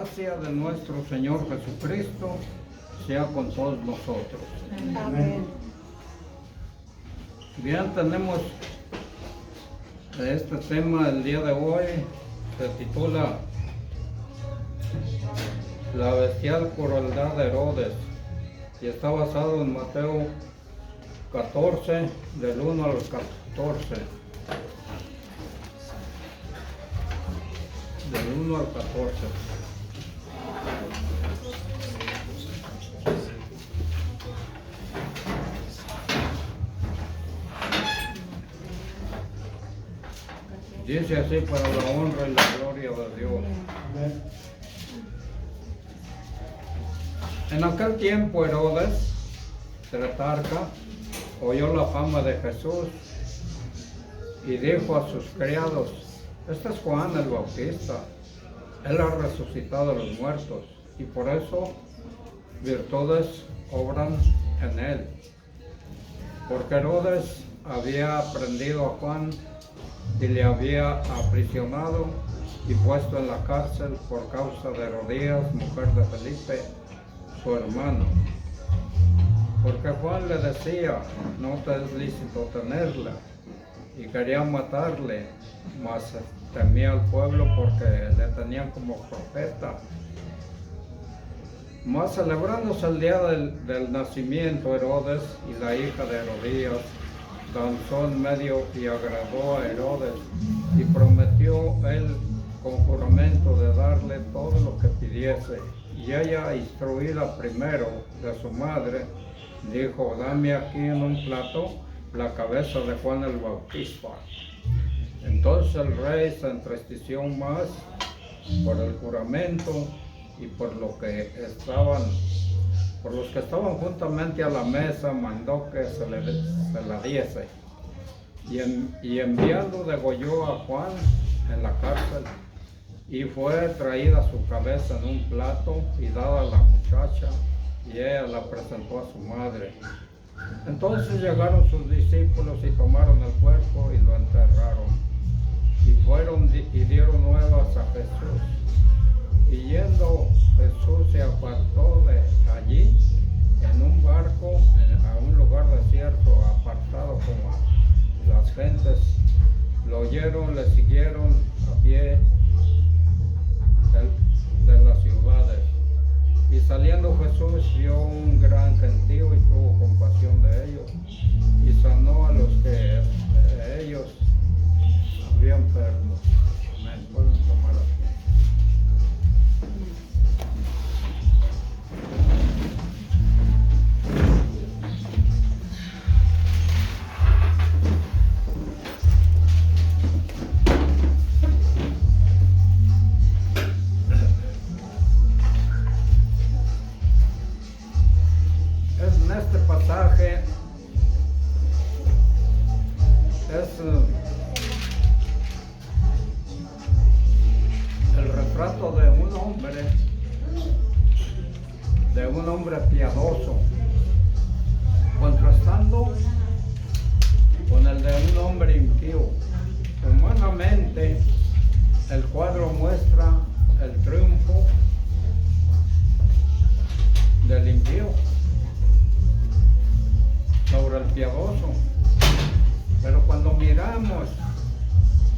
gracia de nuestro Señor Jesucristo sea con todos nosotros. Amén. Bien, tenemos este tema el día de hoy, se titula La bestial crueldad de Herodes y está basado en Mateo 14, del 1 al 14. Del 1 al 14. Dice así para la honra y la gloria de Dios. En aquel tiempo Herodes, tetrarca, oyó la fama de Jesús y dijo a sus criados: este es Juan el Bautista, él ha resucitado a los muertos y por eso virtudes obran en él. Porque Herodes había prendido a Juan y le había aprisionado y puesto en la cárcel por causa de Herodías, mujer de Felipe, su hermano. Porque Juan le decía: no te es lícito tenerla, y quería matarle, mas temía al pueblo porque le tenían como profeta. Mas celebrándose el día del nacimiento, Herodes y la hija de Herodías danzó en medio y agradó a Herodes, y prometió él con juramento de darle todo lo que pidiese. Y ella, instruida primero de su madre, dijo: dame aquí en un plato la cabeza de Juan el Bautista. Entonces el rey se entristeció más por el juramento y por los que estaban juntamente a la mesa, mandó que se la diese. Y enviando degolló a Juan en la cárcel, y fue traída su cabeza en un plato y dada a la muchacha, y ella la presentó a su madre. Entonces llegaron sus discípulos y tomaron el cuerpo y lo enterraron. Y fueron y dieron nuevas a Jesús. Y yendo Jesús se apartó de allí en un barco a un lugar desierto, apartado como las gentes lo oyeron, le siguieron a pie de las ciudades. Y saliendo Jesús vio un gran gentío y tuvo compasión de ellos, y sanó a los que ellos habían enfermos. Amén. Pueden tomar asiento. En este pasaje es el retrato de un hombre piadoso, contrastando con el de un hombre impío. Humanamente, el cuadro muestra el triunfo del impío sobre el piadoso, pero cuando miramos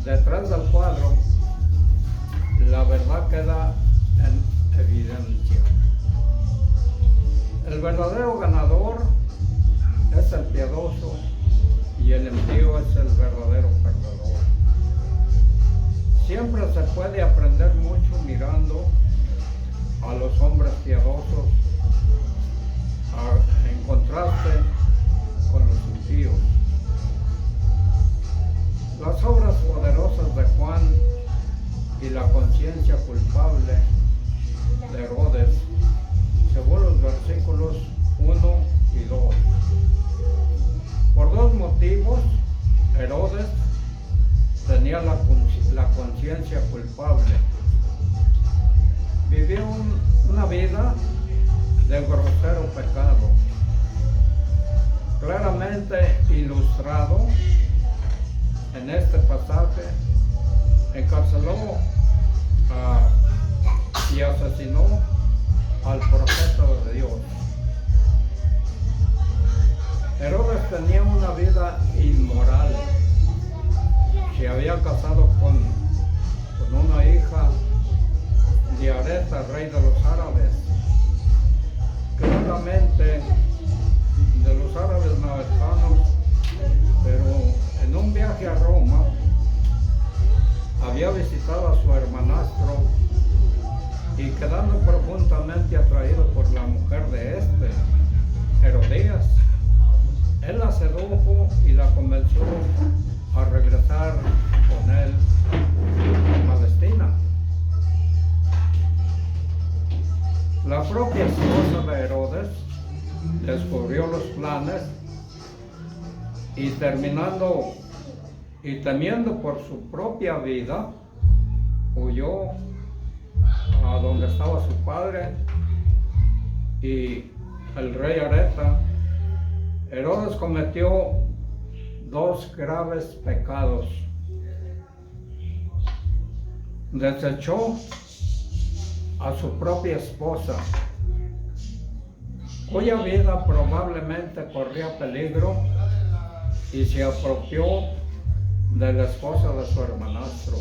detrás del cuadro, la verdad queda en evidencia. El verdadero ganador es el piadoso y el impío es el verdadero perdedor. Siempre se puede aprender mucho mirando a los hombres piadosos en contraste con los impíos. Las obras poderosas de Juan y la conciencia culpable de Herodes, según los versículos 1 y 2. Por dos motivos, Herodes tenía la conciencia culpable. Vivió una vida asesinó al profeta de Dios. Herodes tenía una vida inmoral. Se había casado con una hija de Areta, rey de los árabes. Claramente de los árabes nabateanos, pero en un viaje a Roma había visitado a su hermanastro y quedando profundamente atraído por la mujer de este, Herodías, él la sedujo y la convenció a regresar con él a Palestina. La propia esposa de Herodes descubrió los planes y temiendo por su propia vida, huyó a donde estaba su padre y el rey Areta. Herodes cometió dos graves pecados. Desechó a su propia esposa, cuya vida probablemente corría peligro, y se apropió de la esposa de su hermanastro.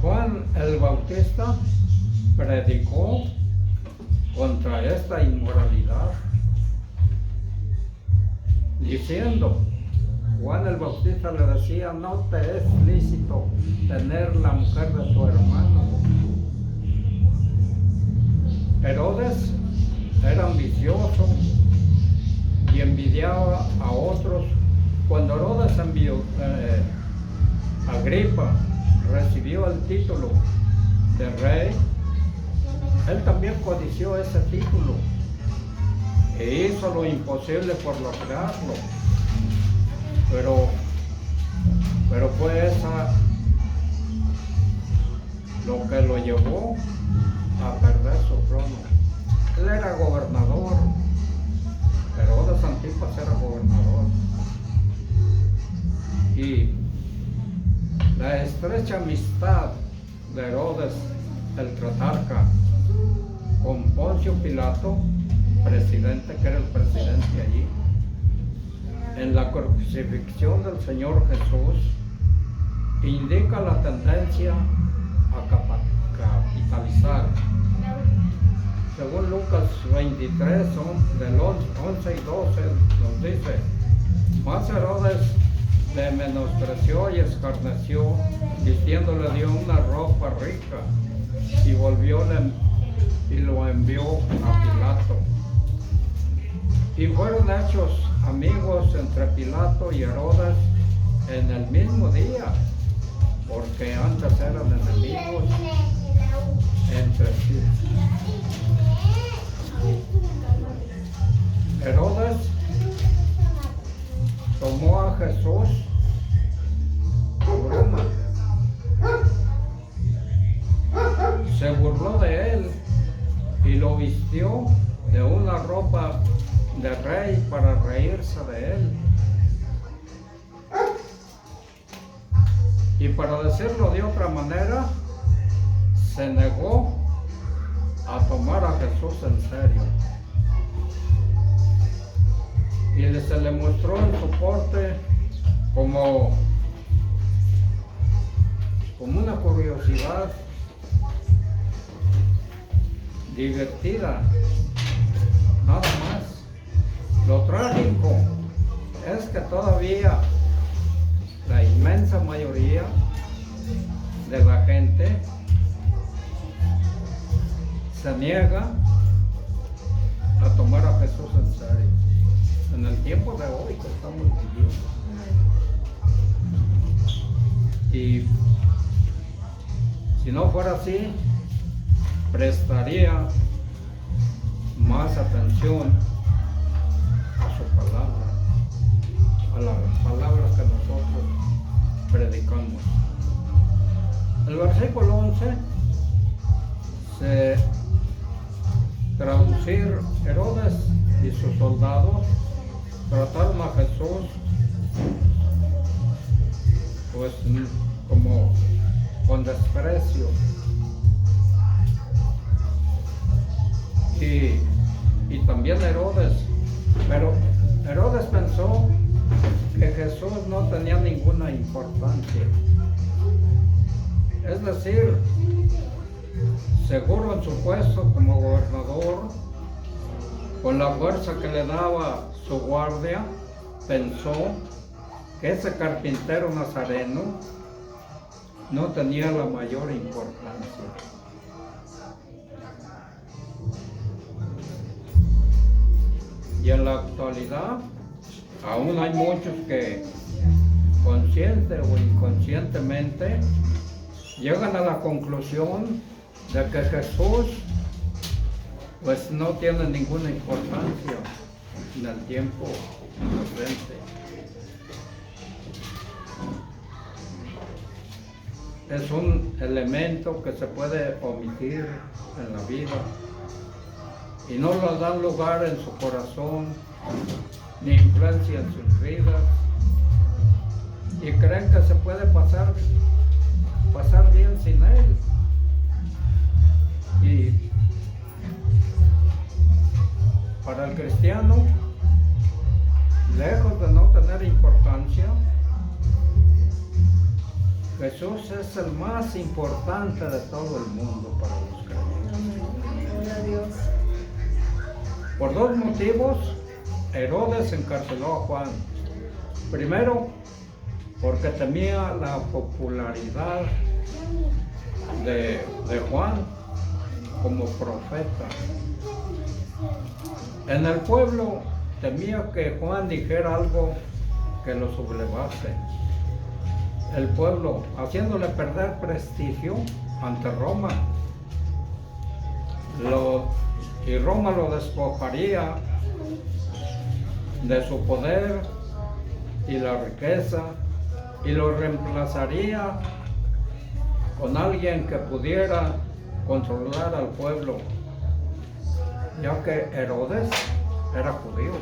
Juan el Bautista predicó contra esta inmoralidad, diciendo, Juan el Bautista le decía, no te es lícito tener la mujer de tu hermano. Herodes era ambicioso y envidiaba a otros. Cuando Herodes Agripa recibió el título de rey, él también codició ese título e hizo lo imposible por lograrlo. Pero fue esa lo que lo llevó a perder su trono. Él era gobernador, Herodes Antipas era gobernador, y la estrecha amistad de Herodes el Tetrarca con Poncio Pilato, presidente, que era el presidente allí, en la crucifixión del Señor Jesús, indica la tendencia a capitalizar. Según Lucas 23, del 11 y 12, nos dice, mas Herodes le menospreció y escarneció, vistiendo le dio una ropa rica, y y lo envió a Pilato. Y fueron hechos amigos entre Pilato y Herodes en el mismo día, porque antes eran enemigos entre sí. Herodes tomó a Jesús a broma, se burló de él y lo vistió de una ropa de rey para reírse de él. Y para decirlo de otra manera, se negó a tomar a Jesús en serio. Y se le mostró en su porte como una curiosidad divertida, nada más. Lo trágico es que todavía la inmensa mayoría de la gente se niega a tomar a Jesús en serio, en el tiempo de hoy que estamos viviendo. Y si no fuera así, prestaría más atención a su palabra, a las palabras que nosotros predicamos. El versículo 11 se traducir: Herodes y sus soldados trataron a Jesús pues como con desprecio, y también Herodes. Pero Herodes pensó que Jesús no tenía ninguna importancia. Es decir, seguro en su puesto como gobernador, con la fuerza que le daba su guardia, pensó que ese carpintero nazareno no tenía la mayor importancia. Y en la actualidad, aún hay muchos que consciente o inconscientemente llegan a la conclusión de que Jesús pues no tiene ninguna importancia en el tiempo presente. Es un elemento que se puede omitir en la vida y no lo dan lugar en su corazón ni influencia en sus vidas, y creen que se puede pasar bien sin él. Y para el cristiano, lejos de no tener importancia, Jesús es el más importante de todo el mundo para los creyentes. Gloria a Dios. Por dos motivos, Herodes encarceló a Juan. Primero, porque temía la popularidad de Juan como profeta. En el pueblo temía que Juan dijera algo que lo sublevase. El pueblo, haciéndole perder prestigio ante Roma. Y Roma lo despojaría de su poder y la riqueza, y lo reemplazaría con alguien que pudiera controlar al pueblo, ya que Herodes era judío.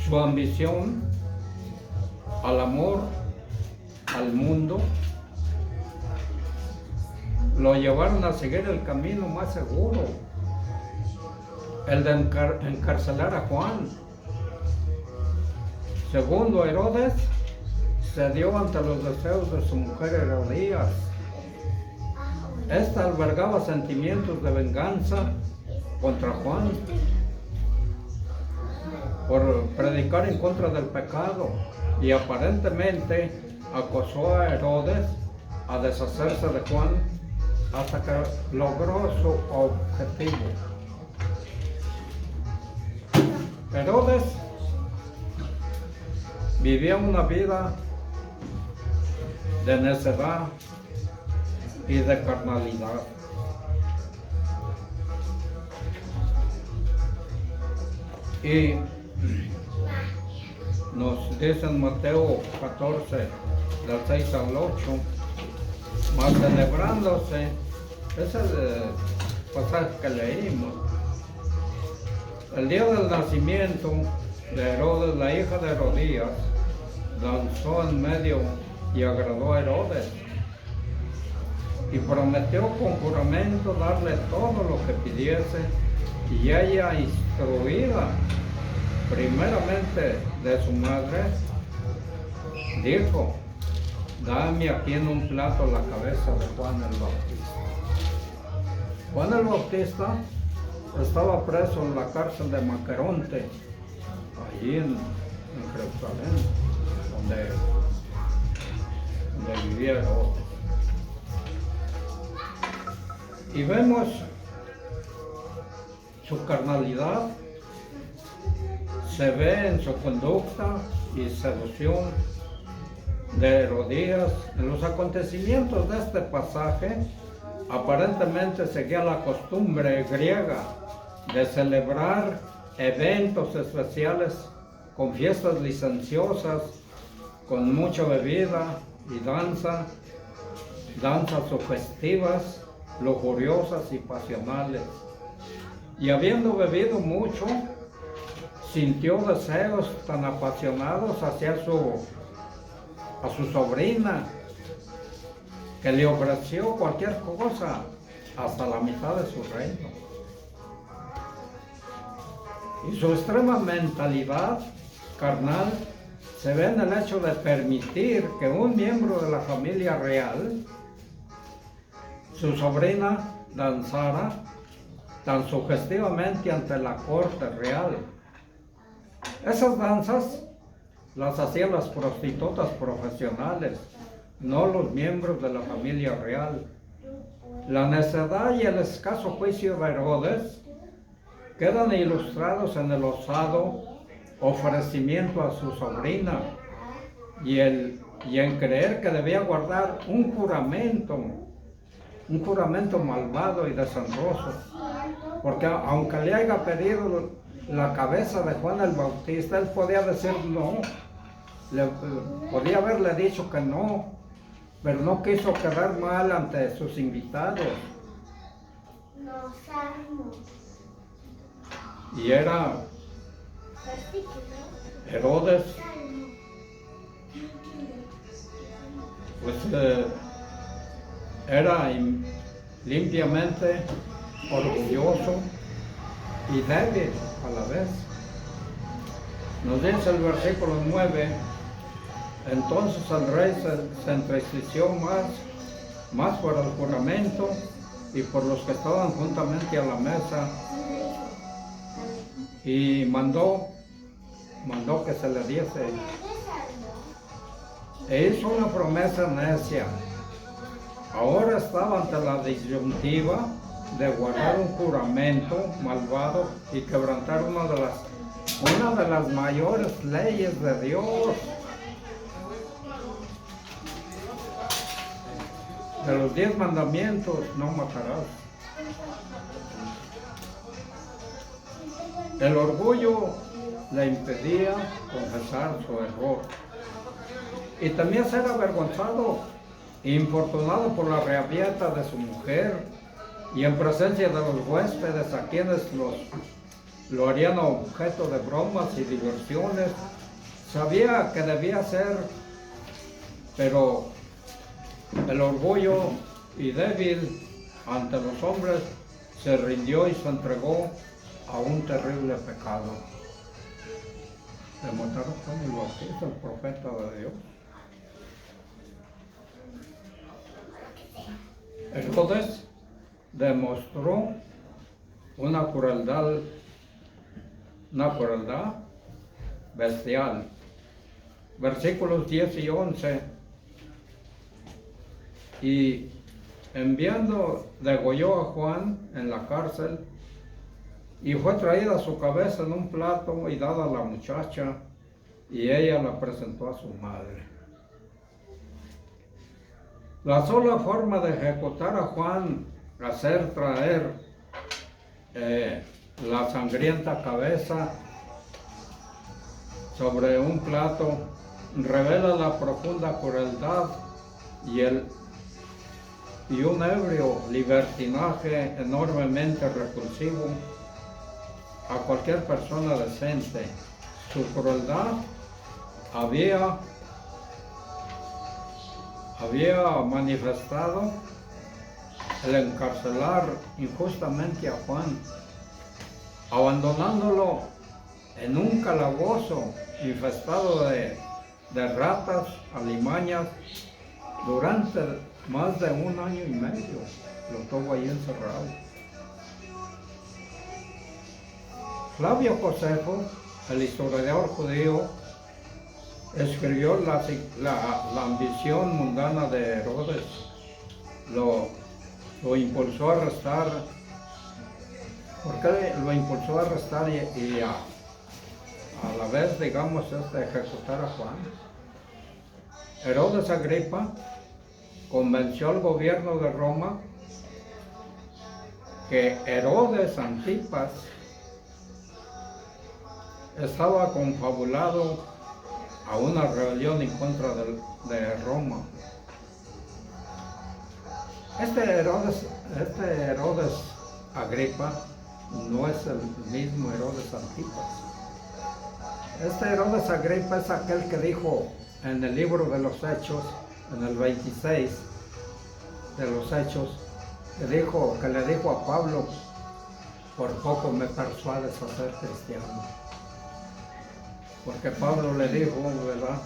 Su ambición al amor al mundo lo llevaron a seguir el camino más seguro, el de encarcelar a Juan. Segundo, Herodes cedió ante los deseos de su mujer Herodías. Esta albergaba sentimientos de venganza contra Juan por predicar en contra del pecado, y aparentemente acosó a Herodes a deshacerse de Juan hasta que logró su objetivo. Herodes vivía una vida de necedad y de carnalidad. Y nos dice en Mateo 14, del 6 al 8, más celebrándose, es el pasaje que leímos, el día del nacimiento de Herodes, la hija de Herodías danzó en medio y agradó a Herodes, y prometió con juramento darle todo lo que pidiese, y ella, instruida primeramente de su madre, dijo: dame aquí en un plato la cabeza de Juan el Bautista. Juan el Bautista estaba preso en la cárcel de Maqueronte, allí en Jerusalén, donde vivía Herodes. Y vemos su carnalidad, se ve en su conducta y seducción de Herodías. En los acontecimientos de este pasaje, aparentemente seguía la costumbre griega de celebrar eventos especiales con fiestas licenciosas, con mucha bebida y danzas sugestivas, lujuriosas y pasionales. Y habiendo bebido mucho, sintió deseos tan apasionados hacia a su sobrina, que le ofreció cualquier cosa hasta la mitad de su reino. Y su extrema mentalidad carnal se ve en el hecho de permitir que un miembro de la familia real, su sobrina, danzara tan sugestivamente ante la corte real. Esas danzas las hacían las prostitutas profesionales, no los miembros de la familia real. La necedad y el escaso juicio de Herodes quedan ilustrados en el osado ofrecimiento a su sobrina y en creer que debía guardar un juramento malvado y deshonroso, porque aunque le haya pedido la cabeza de Juan el Bautista, él podía decir no, podía haberle dicho que no, pero no quiso quedar mal ante sus invitados. Y era Herodes, pues era limpiamente orgulloso y débil a la vez. Nos dice el versículo 9, entonces el rey se entristeció más por el juramento y por los que estaban juntamente a la mesa, y mandó que se le diese. E hizo una promesa necia. Ahora estaba ante la disyuntiva de guardar un juramento malvado y quebrantar una de las mayores leyes de Dios. De los 10 mandamientos, no matarás. El orgullo le impedía confesar su error. Y temía ser avergonzado, importunado por la rabieta de su mujer y en presencia de los huéspedes a quienes lo harían objeto de bromas y diversiones. Sabía que debía ser, pero el orgullo y débil ante los hombres se rindió y se entregó a un terrible pecado. De matar a Juan el Bautista, el profeta de Dios. Herodes demostró una crueldad bestial. Versículos 10 y 11. Y degolló a Juan en la cárcel, y fue traída su cabeza en un plato y dada a la muchacha, y ella la presentó a su madre. La sola forma de ejecutar a Juan, hacer traer la sangrienta cabeza sobre un plato, revela la profunda crueldad y un ebrio libertinaje enormemente repulsivo a cualquier persona decente. Su crueldad había manifestado el encarcelar injustamente a Juan, abandonándolo en un calabozo infestado de ratas, alimañas, durante más de 1 año y medio. Lo tuvo ahí encerrado. Flavio Josefo, el historiador judío, escribió la ambición mundana de Herodes. Lo impulsó a arrestar. ¿Por qué lo impulsó a arrestar y a la vez, digamos, ejecutar a Juan? Herodes Agripa convenció al gobierno de Roma que Herodes Antipas estaba confabulado a una rebelión en contra de Roma. Este Herodes Agripa no es el mismo Herodes Antipas. Este Herodes Agripa es aquel que dijo en el libro de los Hechos, en el 26 de los Hechos, que le dijo a Pablo, por poco me persuades a ser cristiano. Porque Pablo le dijo, ¿verdad?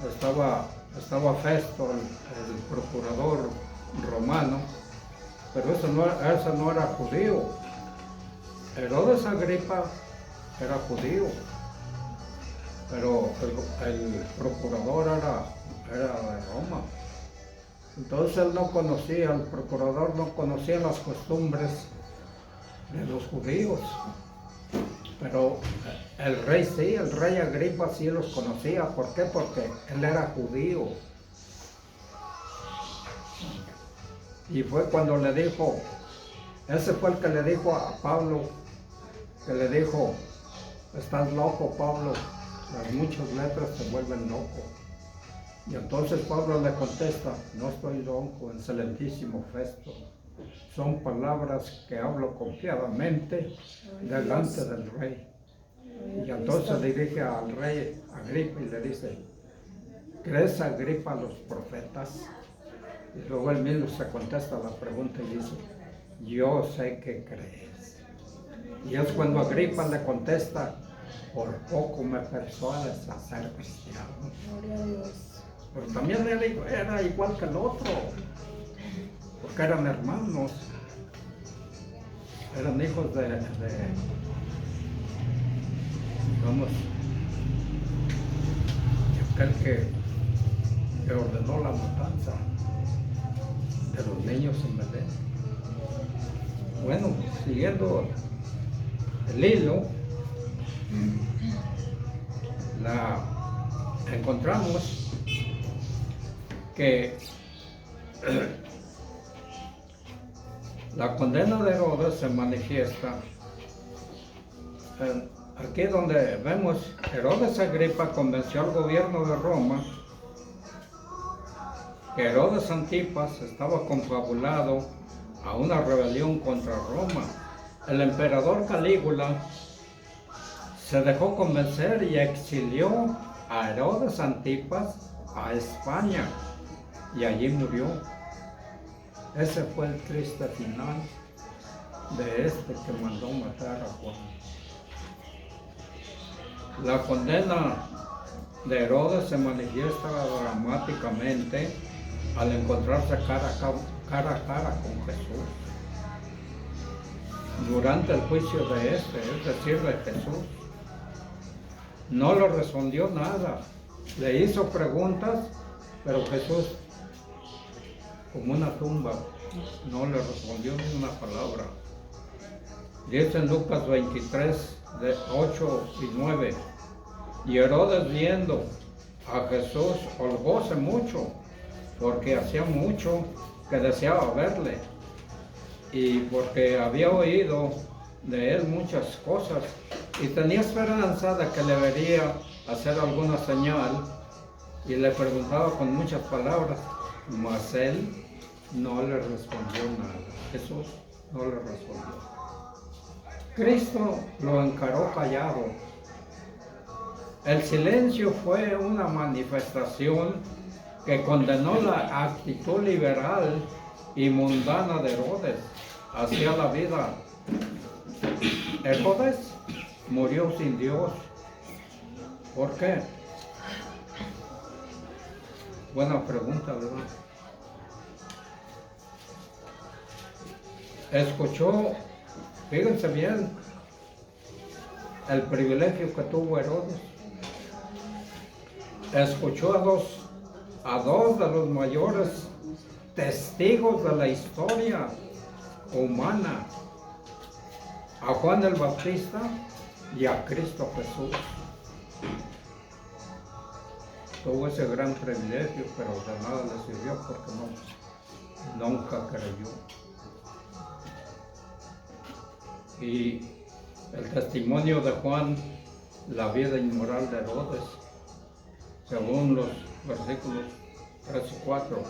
Estaba Festo, el procurador romano, pero ese no era judío. Herodes Agripa era judío, pero el procurador era de Roma. Entonces el procurador no conocía las costumbres de los judíos, pero el rey sí, el rey Agripa sí los conocía. ¿Por qué? Porque él era judío. Y fue cuando le dijo, ese fue el que le dijo a Pablo, que le dijo, estás loco, Pablo, las muchas letras te vuelven loco. Y entonces Pablo le contesta, no estoy loco, excelentísimo Festo. Son palabras que hablo confiadamente delante del rey. Y entonces dirige al rey Agripa y le dice, ¿crees, Agripa, a los profetas? Y luego él mismo se contesta la pregunta y dice, yo sé que crees. Y es cuando Agripa le contesta, por poco me persuades a ser cristiano. Gloria a Dios. Pero también era igual que el otro, porque eran hermanos, eran hijos de digamos, aquel que ordenó la matanza de los niños en Belén. Bueno, siguiendo el hilo, encontramos que la condena de Herodes se manifiesta aquí donde vemos Herodes Agripa convenció al gobierno de Roma que Herodes Antipas estaba confabulado a una rebelión contra Roma. El emperador Calígula se dejó convencer y exilió a Herodes Antipas a España y allí murió. Ese fue el triste final de este que mandó matar a Juan. La condena de Herodes se manifiesta dramáticamente al encontrarse cara a cara con Jesús. Durante el juicio de es decir, de Jesús, no le respondió nada. Le hizo preguntas, pero Jesús, como una tumba, no le respondió ni una palabra. Dice en Lucas 23, de 8 y 9, y Herodes viendo a Jesús holgóse mucho, porque hacía mucho que deseaba verle, y porque había oído de él muchas cosas, y tenía esperanza de que le vería hacer alguna señal, y le preguntaba con muchas palabras, mas él no le respondió nada. Jesús no le respondió. Cristo lo encaró callado. El silencio fue una manifestación que condenó la actitud liberal y mundana de Herodes hacia la vida. Herodes murió sin Dios. ¿Por qué? Buena pregunta, ¿verdad? Escuchó, fíjense bien, el privilegio que tuvo Herodes. Escuchó a dos de los mayores testigos de la historia humana, a Juan el Bautista y a Cristo Jesús. Tuvo ese gran privilegio, pero de nada le sirvió porque nunca creyó. Y el testimonio de Juan, la vida inmoral de Herodes, según los versículos 3 y 4.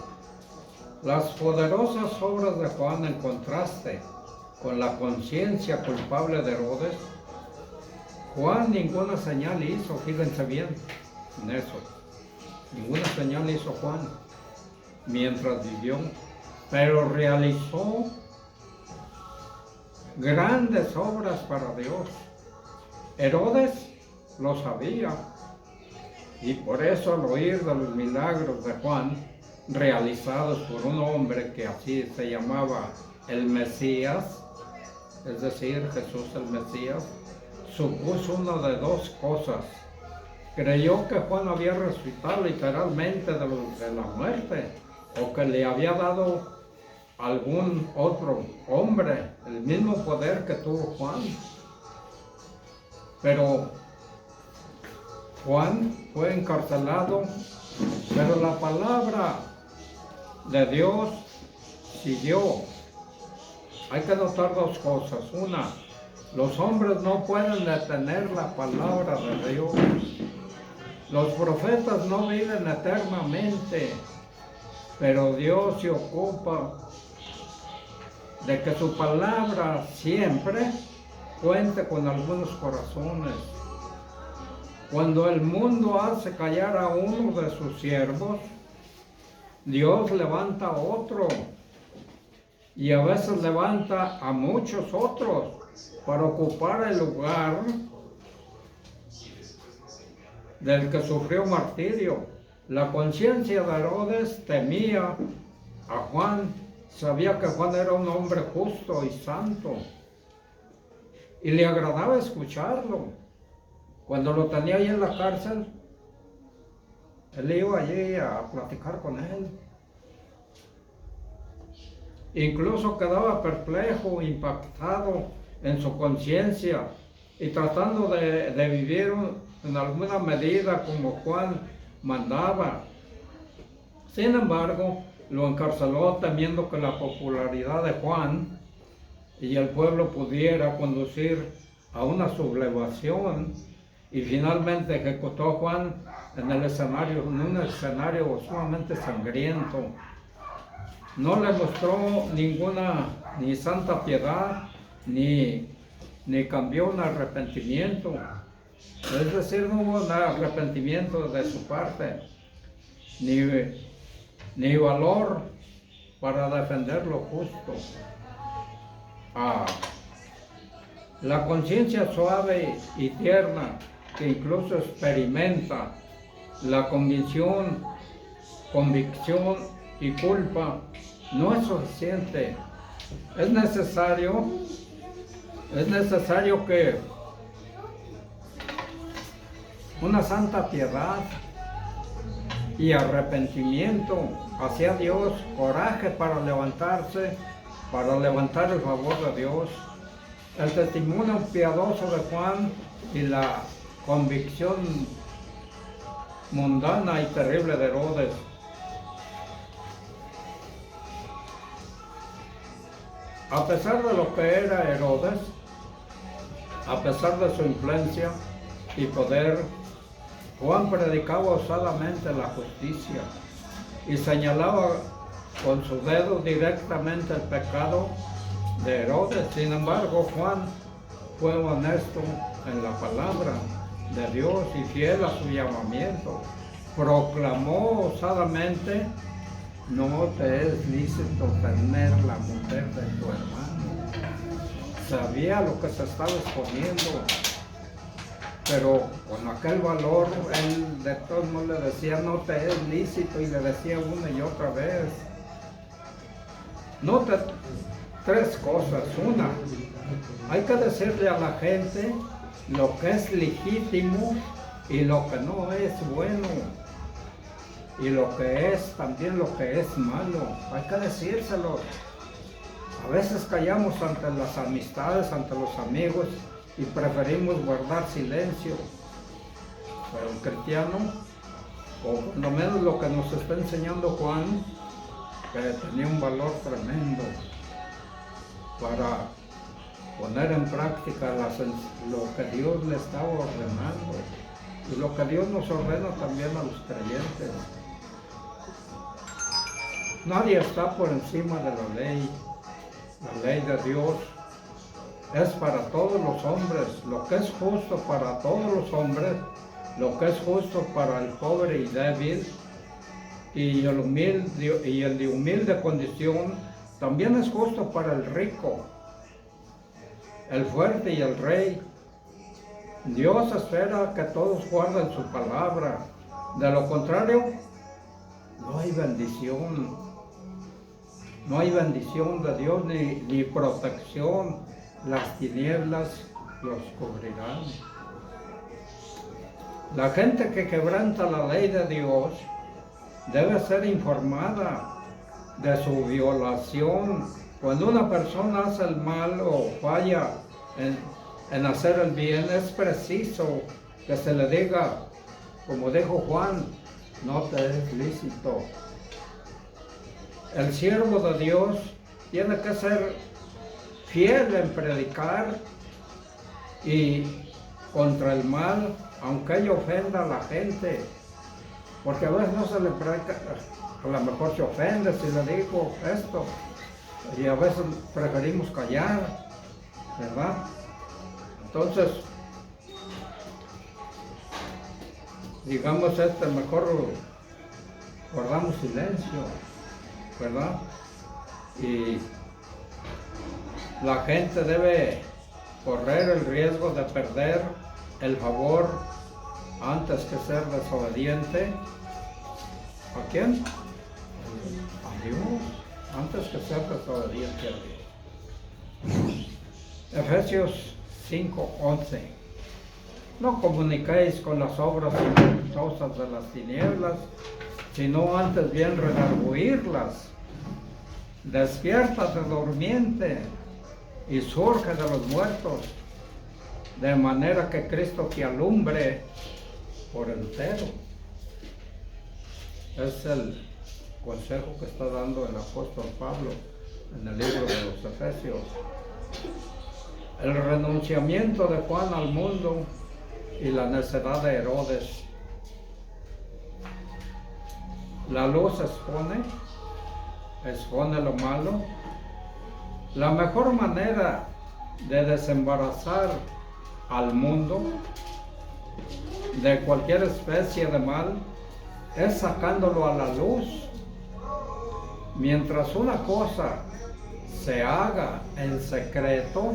Las poderosas obras de Juan en contraste con la conciencia culpable de Herodes. Juan ninguna señal hizo, fíjense bien en eso. Ninguna señal hizo Juan mientras vivió. pero realizó grandes obras para Dios. Herodes lo sabía, y por eso al oír de los milagros de Juan, realizados por un hombre que así se llamaba el Mesías, es decir, Jesús el Mesías, supuso una de dos cosas. Creyó que Juan había resucitado literalmente de la muerte, o que le había dado algún otro hombre el mismo poder que tuvo Juan. Pero Juan fue encarcelado, pero la palabra de Dios siguió. Hay que notar dos cosas. Una, los hombres no pueden detener la palabra de Dios. Los profetas no viven eternamente, pero Dios se ocupa de que su palabra siempre cuente con algunos corazones. Cuando el mundo hace callar a uno de sus siervos, Dios levanta a otro, y a veces levanta a muchos otros para ocupar el lugar del que sufrió martirio. La conciencia de Herodes temía a Juan, sabía que Juan era un hombre justo y santo, y le agradaba escucharlo. Cuando lo tenía ahí en la cárcel, él iba allí a platicar con él. Incluso quedaba perplejo, impactado en su conciencia y tratando de vivir en alguna medida como Juan mandaba. Sin embargo, lo encarceló temiendo que la popularidad de Juan y el pueblo pudiera conducir a una sublevación, y finalmente ejecutó a Juan en un escenario sumamente sangriento. No le mostró ni santa piedad, ni cambió un arrepentimiento. Es decir, no hubo un arrepentimiento de su parte, ni valor para defender lo justo. La conciencia suave y tierna, que incluso experimenta la convicción y culpa, no es suficiente. Es necesario que una santa piedad y arrepentimiento hacia Dios, coraje para levantarse, para levantar el favor de Dios. El testimonio piadoso de Juan y la convicción mundana y terrible de Herodes. A pesar de lo que era Herodes, a pesar de su influencia y poder, Juan predicaba osadamente la justicia y señalaba con su dedo directamente el pecado de Herodes. Sin embargo, Juan fue honesto en la palabra de Dios y fiel a su llamamiento. Proclamó osadamente: no te es lícito tener la mujer de tu hermano. Sabía lo que se estaba exponiendo, pero con aquel valor, él de todos modos le decía: no te es lícito, y le decía una y otra vez. Nota tres cosas. Una, hay que decirle a la gente lo que es legítimo y lo que no es bueno, y lo que es también lo que es malo. Hay que decírselo. A veces callamos ante las amistades, ante los amigos, y preferimos guardar silencio. Pero un cristiano, o por lo menos lo que nos está enseñando Juan, que tenía un valor tremendo para poner en práctica lo que Dios le estaba ordenando, y lo que Dios nos ordena también a los creyentes. Nadie está por encima de la ley. La ley de Dios es para todos los hombres. Lo que es justo para todos los hombres, lo que es justo para el pobre y débil, y el de humilde condición también es justo para el rico, el fuerte y el rey. Dios espera que todos guarden su palabra. De lo contrario, no hay bendición. No hay bendición de Dios ni protección. Las tinieblas los cubrirán. La gente que quebranta la ley de Dios debe ser informada de su violación. Cuando una persona hace el mal o falla en hacer el bien, es preciso que se le diga, como dijo Juan, no te es lícito. El siervo de Dios tiene que ser fiel en predicar y contra el mal, aunque ello ofenda a la gente, porque a veces no se le predica, a lo mejor se ofende si le digo esto, y a veces preferimos callar, ¿verdad? Entonces, digamos mejor guardamos silencio, ¿verdad? Y la gente debe correr el riesgo de perder el favor antes que ser desobediente. ¿A quién? A Dios, antes que ser desobediente a Dios. Efesios 5:11. No comuniquéis con las obras infructuosas de las tinieblas, sino antes bien redarguirlas. Despiértate, dormiente, y surge de los muertos, de manera que Cristo te alumbre por entero. Es el consejo que está dando el apóstol Pablo en el libro de los Efesios. El renunciamiento de Juan al mundo y la necedad de Herodes. La luz expone lo malo. La mejor manera de desembarazar al mundo de cualquier especie de mal es sacándolo a la luz. Mientras una cosa se haga en secreto,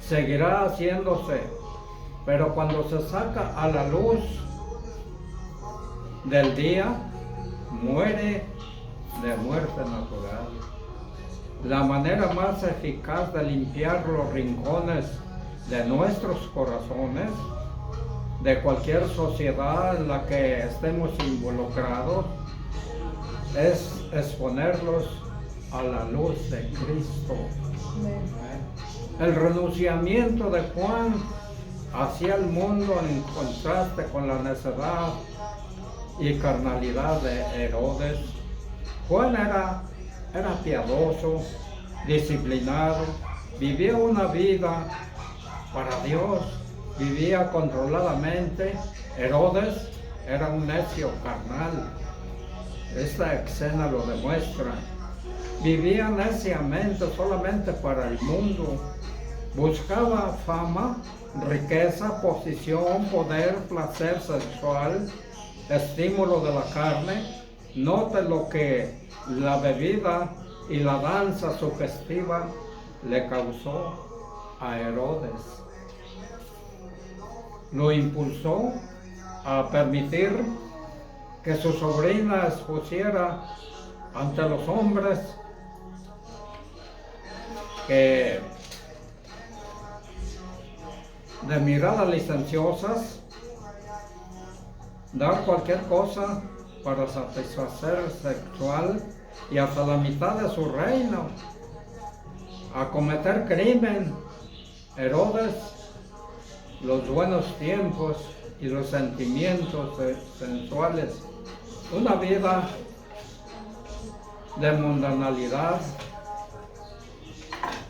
seguirá haciéndose, pero cuando se saca a la luz del día, muere de muerte natural. La manera más eficaz de limpiar los rincones de nuestros corazones, de cualquier sociedad en la que estemos involucrados, es exponerlos a la luz de Cristo. El renunciamiento de Juan hacia el mundo en contraste con la necedad y carnalidad de Herodes. Juan era piadoso, disciplinado, vivía una vida para Dios, vivía controladamente. Herodes era un necio carnal. Esta escena lo demuestra. Vivía neciamente solamente para el mundo. Buscaba fama, riqueza, posición, poder, placer sexual, estímulo de la carne. Note lo que la bebida y la danza sugestiva le causó a Herodes. Lo impulsó a permitir que su sobrina expusiera ante los hombres que de miradas licenciosas, dar cualquier cosa para satisfacer sexual y hasta la mitad de su reino, a cometer crimen. Herodes, los buenos tiempos y los sentimientos sensuales, una vida de mundanalidad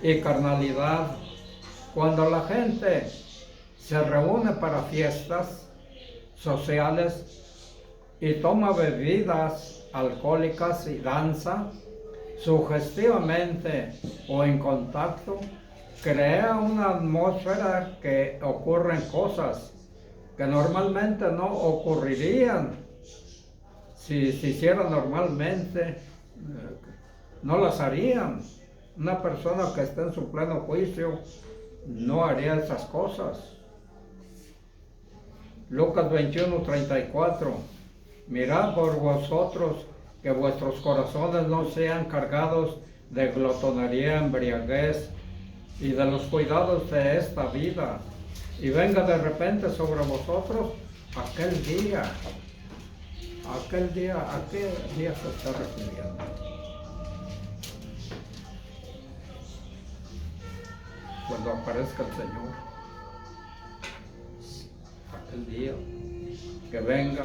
y carnalidad. Cuando la gente se reúne para fiestas sociales y toma bebidas alcohólicas y danza, sugestivamente o en contacto, crea una atmósfera que ocurren cosas que normalmente no ocurrirían si se hiciera normalmente, no las harían. Una persona que está en su pleno juicio no haría esas cosas. Lucas 21:34. Mirad por vosotros que vuestros corazones no sean cargados de glotonería, embriaguez y de los cuidados de esta vida, y venga de repente sobre vosotros aquel día. ¿A qué día se está refiriendo? Cuando aparezca el Señor, aquel día que venga.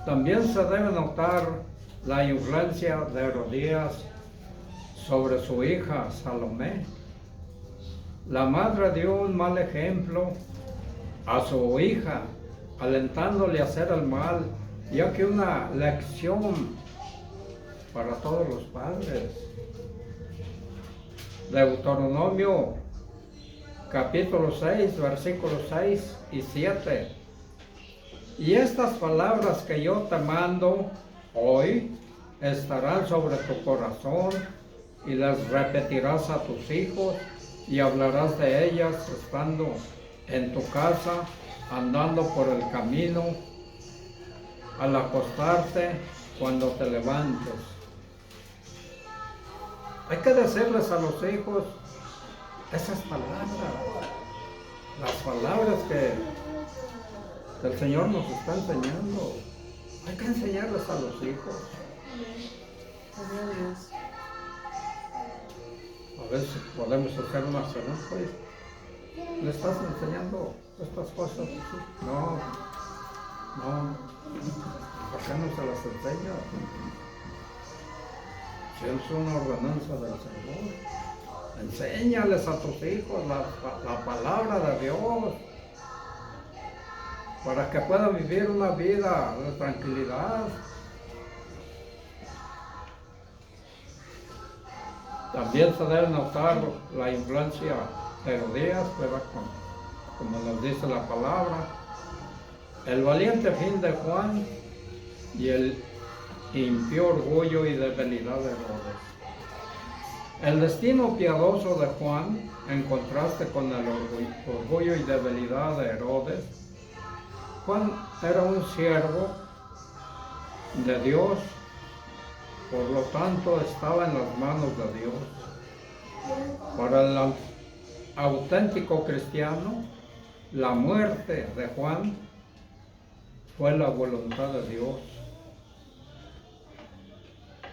También se debe notar la influencia de Herodías sobre su hija Salomé. La madre dio un mal ejemplo a su hija, alentándole a hacer el mal, ya que una lección para todos los padres. Deuteronomio capítulo 6, versículos 6 y 7. Y estas palabras que yo te mando hoy estarán sobre tu corazón, y las repetirás a tus hijos, y hablarás de ellas estando en tu casa, andando por el camino, al acostarte, cuando te levantes. Hay que decirles a los hijos esas palabras, las palabras que el Señor nos está enseñando. Hay que enseñarles a los hijos. A veces podemos hacer una pregunta, pues, ¿le estás enseñando estas cosas? No, ¿por qué no se las enseña? Si es una ordenanza del Señor, enséñales a tus hijos la palabra de Dios, para que puedan vivir una vida de tranquilidad. También se debe notar la influencia de Herodías, ¿verdad? Como nos dice la palabra, el valiente fin de Juan y el impío orgullo y debilidad de Herodes. El destino piadoso de Juan, en contraste con el orgullo y debilidad de Herodes. Juan era un siervo de Dios, por lo tanto estaba en las manos de Dios. Para el auténtico cristiano, la muerte de Juan fue la voluntad de Dios.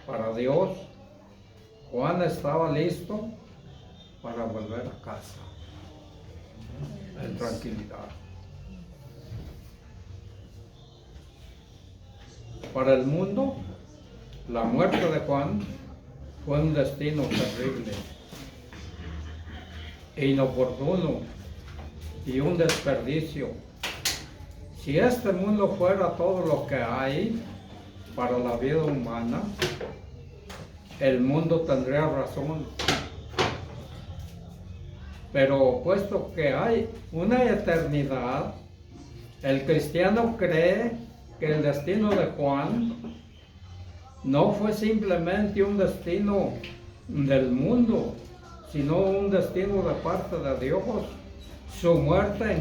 Para Dios, Juan estaba listo para volver a casa en tranquilidad. Para el mundo, la muerte de Juan fue un destino terrible, inoportuno y un desperdicio. Si este mundo fuera todo lo que hay para la vida humana, el mundo tendría razón. Pero puesto que hay una eternidad, el cristiano cree que el destino de Juan no fue simplemente un destino del mundo, sino un destino de parte de Dios. Su muerte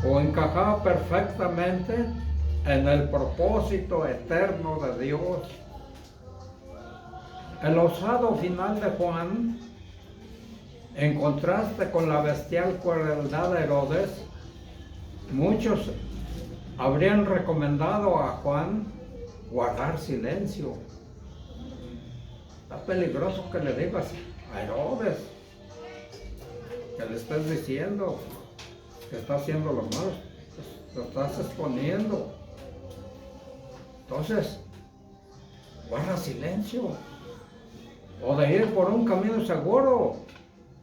encajaba perfectamente en el propósito eterno de Dios. El osado final de Juan, en contraste con la bestial crueldad de Herodes, muchos habrían recomendado a Juan guardar silencio. Está peligroso que le digas a Herodes, que le estés diciendo que está haciendo lo malo, lo estás exponiendo. Entonces, guarda silencio, o de ir por un camino seguro,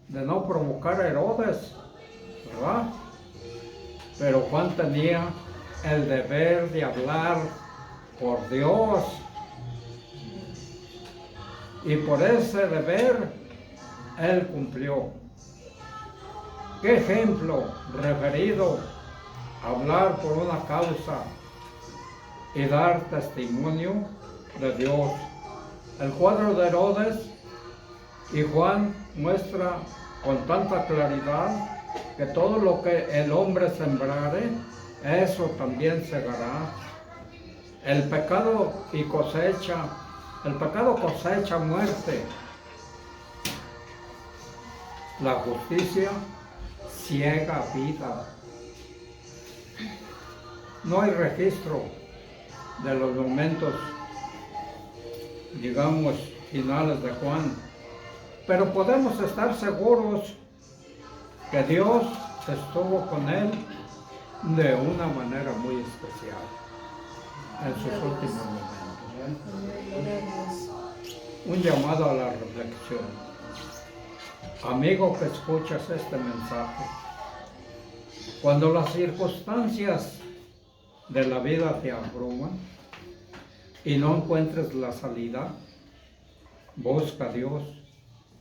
de no provocar a Herodes, ¿verdad? Pero Juan tenía el deber de hablar por Dios, y por ese deber él cumplió. ¿Qué ejemplo referido hablar por una causa y dar testimonio de Dios. El cuadro de Herodes y Juan muestra con tanta claridad que todo lo que el hombre sembrare, eso también segará. El pecado cosecha muerte. La justicia ciega vida. No hay registro de los momentos, digamos, finales de Juan, pero podemos estar seguros que Dios estuvo con él de una manera muy especial en sus últimos momentos. Un llamado a la reflexión. Amigo que escuchas este mensaje, cuando las circunstancias de la vida te abruman y no encuentres la salida, busca a Dios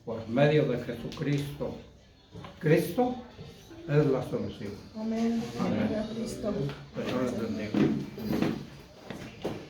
por medio de Jesucristo. Cristo es la solución. Amén. Amén. Cristo. Señor les bendiga.